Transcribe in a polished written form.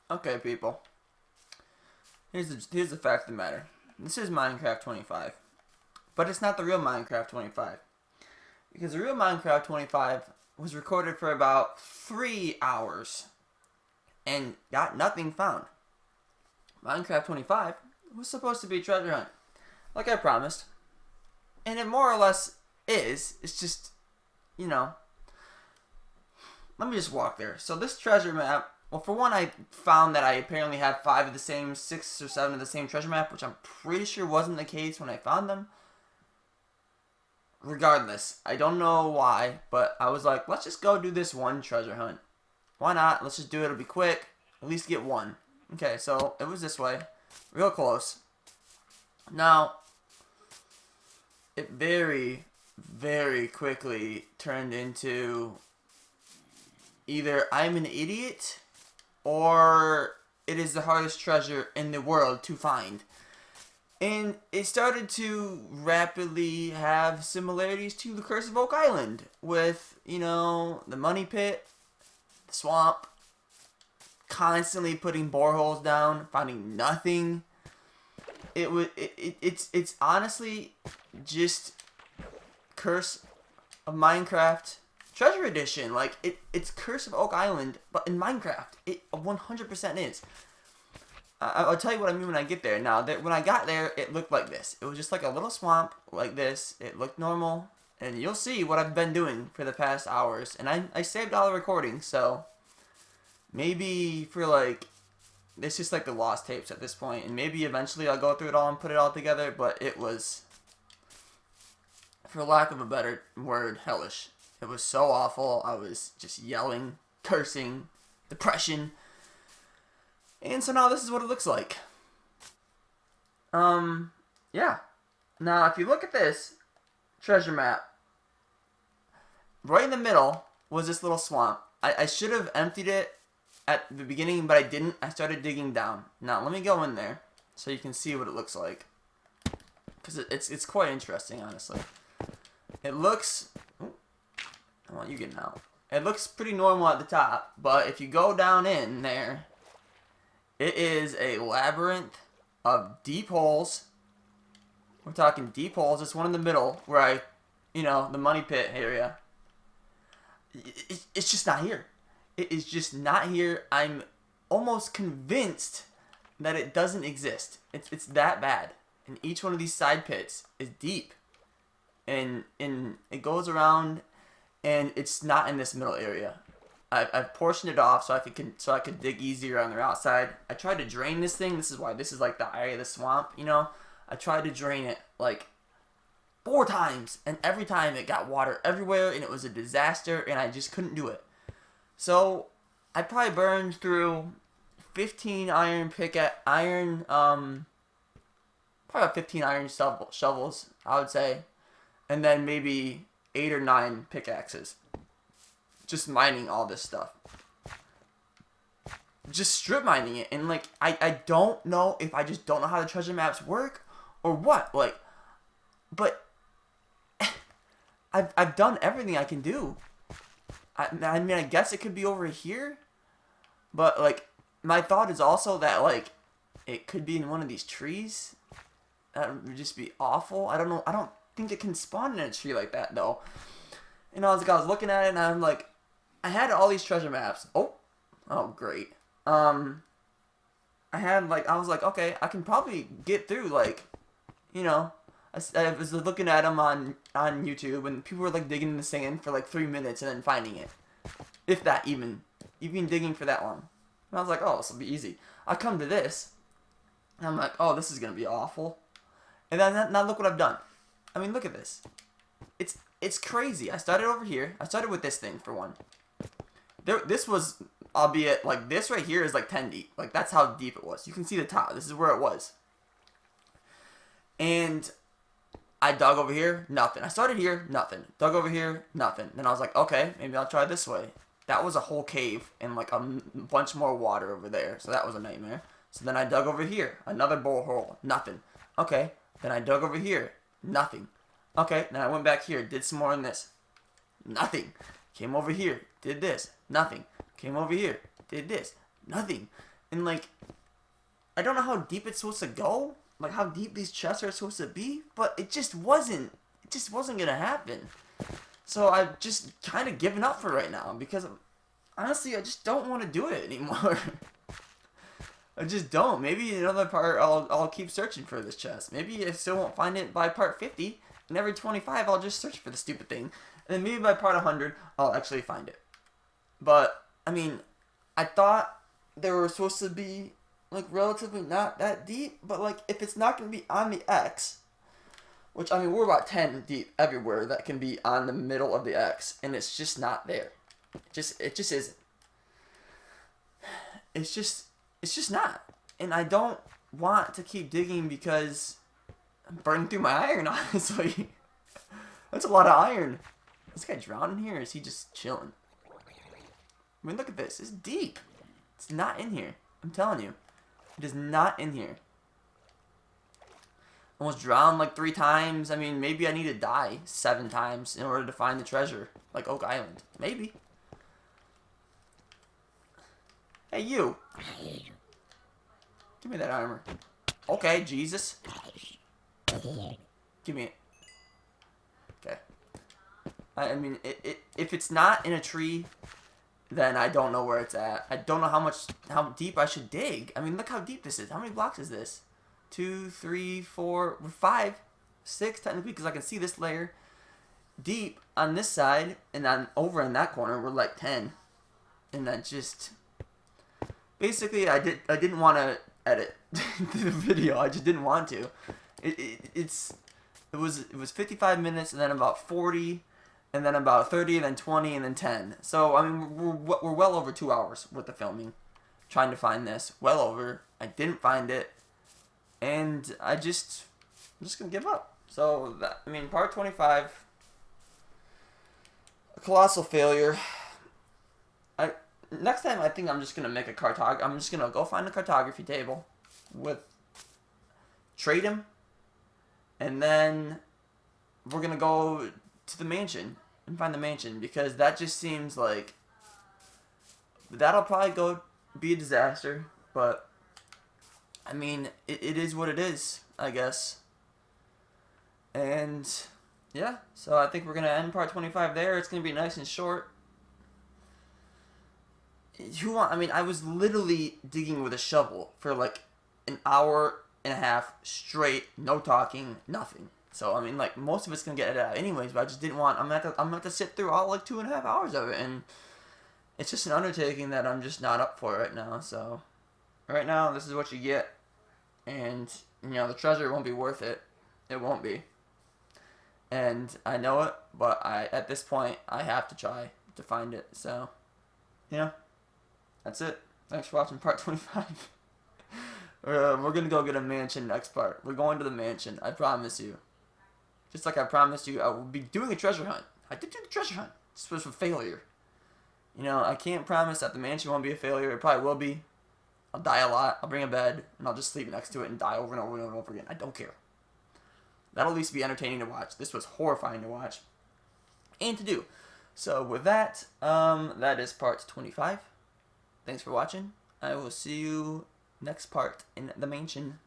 Okay, people. Here's the fact of the matter. This is Minecraft 25, but it's not the real Minecraft 25 because the real Minecraft 25 was recorded for about 3 hours and got nothing found. Minecraft 25 was supposed to be a treasure hunt, like I promised, and it more or less is. It's just, you know, let me just walk there. So this treasure map. Well, for one, I found that I apparently had 5 of the same, 6 or 7 of the same treasure map, which I'm pretty sure wasn't the case when I found them. Regardless, I don't know why, but I was like, let's just go do this one treasure hunt. Why not? Let's just do it. It'll be quick. At least get one. Okay, so it was this way. Real close. Now, it very, very quickly turned into either I'm an idiot or it is the hardest treasure in the world to find. And it started to rapidly have similarities to the Curse of Oak Island with, the money pit, the swamp, constantly putting boreholes down, finding nothing. It's honestly just Curse of Minecraft Treasure Edition. Like it's Curse of Oak Island, but in Minecraft, it 100% is. I'll tell you what I mean when I get there. Now, when I got there, it looked like this. It was just like a little swamp like this. It looked normal, and you'll see what I've been doing for the past hours. And I saved all the recordings, so maybe for it's just like the lost tapes at this point, and maybe eventually I'll go through it all and put it all together. But it was, for lack of a better word, hellish. It was so awful. I was just yelling, cursing, depression. And so now this is what it looks like. Yeah. Now, if you look at this treasure map, right in the middle was this little swamp. I should have emptied it at the beginning, but I didn't. I started digging down. Now, let me go in there so you can see what it looks like. Because it's quite interesting, honestly. It looks... I want you getting out. It looks pretty normal at the top, but if you go down in there, it is a labyrinth of deep holes. We're talking deep holes. It's one in the middle where the money pit area. It's just not here. It is just not here. I'm almost convinced that it doesn't exist. It's that bad. And each one of these side pits is deep. And it goes around, and it's not in this middle area. I've portioned it off so I could dig easier on the outside. I tried to drain this thing. This is why this is like the area of the swamp. I tried to drain it like 4 times, and every time it got water everywhere, and it was a disaster, and I just couldn't do it. So I probably burned through 15 iron probably about 15 iron shovels, I would say, and then maybe 8 or 9 pickaxes. Just mining all this stuff. Just strip mining it. And I don't know if I just don't know how the treasure maps work or what. But I've done everything I can do. I mean, I guess it could be over here. But my thought is also that it could be in one of these trees. That would just be awful. I don't know. I don't think it can spawn in a tree like that though. I was looking at it, and I'm like, I had all these treasure maps. Oh great. I was like, okay, I can probably get through, I was looking at them on YouTube, and people were digging in the sand for 3 minutes and then finding it. If that even digging for that long. And I was like, oh, this will be easy. I come to this, and I'm like, oh, this is going to be awful. And then, now look what I've done. I mean, look at this. It's crazy. I started over here. I started with this thing, for one. This was, albeit, this right here is 10 deep. That's how deep it was. You can see the top. This is where it was. And I dug over here, nothing. I started here, nothing. Dug over here, nothing. Then I was like, okay, maybe I'll try this way. That was a whole cave and a bunch more water over there. So that was a nightmare. So then I dug over here, another borehole, nothing. Okay, then I dug over here, nothing. Okay, then I went back here, did some more in this. Nothing. Came over here, did this. Nothing. Came over here, did this. Nothing. And like, I don't know how deep it's supposed to go, like how deep these chests are supposed to be, but it just wasn't. It just wasn't gonna happen. So I've just kind of given up for right now because honestly, I just don't want to do it anymore. I just don't. Maybe another part I'll keep searching for this chest. Maybe I still won't find it by part 50, and every 25 I'll just search for the stupid thing. And then maybe by part 100 I'll actually find it. But I mean, I thought they were supposed to be like relatively not that deep, but like if it's not going to be on the X, which I mean we're about 10 deep everywhere that can be on the middle of the X, and it's just not there. It just isn't. It's just not. And I don't want to keep digging because I'm burning through my iron, honestly. That's a lot of iron. Is this guy drowning here, or is he just chilling? I mean, look at this. It's deep. It's not in here. I'm telling you. It is not in here. Almost drowned like 3 times. I mean, maybe I need to die 7 times in order to find the treasure. Like Oak Island. Maybe. Hey, you. Give me that armor. Okay, Jesus. Give me it. Okay. I mean, if it's not in a tree, then I don't know where it's at. I don't know how deep I should dig. I mean, look how deep this is. How many blocks is this? 2, 3, 4, 5, 6 technically, because I can see this layer deep on this side, and then over in that corner we're like 10. And then just basically I didn't want to edit the video. I just didn't want to. It was 55 minutes, and then about 40, and then about 30, and then 20, and then 10. So I mean we're well over 2 hours worth of filming, trying to find this. Well over. I didn't find it, and I'm just gonna give up. So that, I mean, part 25, a colossal failure. Next time I think I'm just gonna make a cartography. I'm just gonna go find a cartography table with trade him, and then we're gonna go to the mansion and find the mansion, because that just seems like that'll probably go be a disaster. But I mean, it is what it is, I guess. And yeah, so I think we're gonna end part 25 there. It's gonna be nice and short. I mean, I was literally digging with a shovel for like an hour and a half straight, no talking, nothing. So I mean, like, most of it's gonna get edited out anyways. But I just didn't want. I'm gonna have to sit through all like 2.5 hours of it, and it's just an undertaking that I'm just not up for right now. So right now, this is what you get, and you know the treasure won't be worth it. It won't be, and I know it. But at this point, I have to try to find it. So yeah. That's it. Thanks for watching part 25. We're going to go get a mansion next part. We're going to the mansion. I promise you. Just like I promised you, I will be doing a treasure hunt. I did do the treasure hunt. This was a failure. You know, I can't promise that the mansion won't be a failure. It probably will be. I'll die a lot. I'll bring a bed, and I'll just sleep next to it and die over and over and over again. I don't care. That'll at least be entertaining to watch. This was horrifying to watch and to do. So with that, that is part 25. Thanks for watching. I will see you next part in the mansion.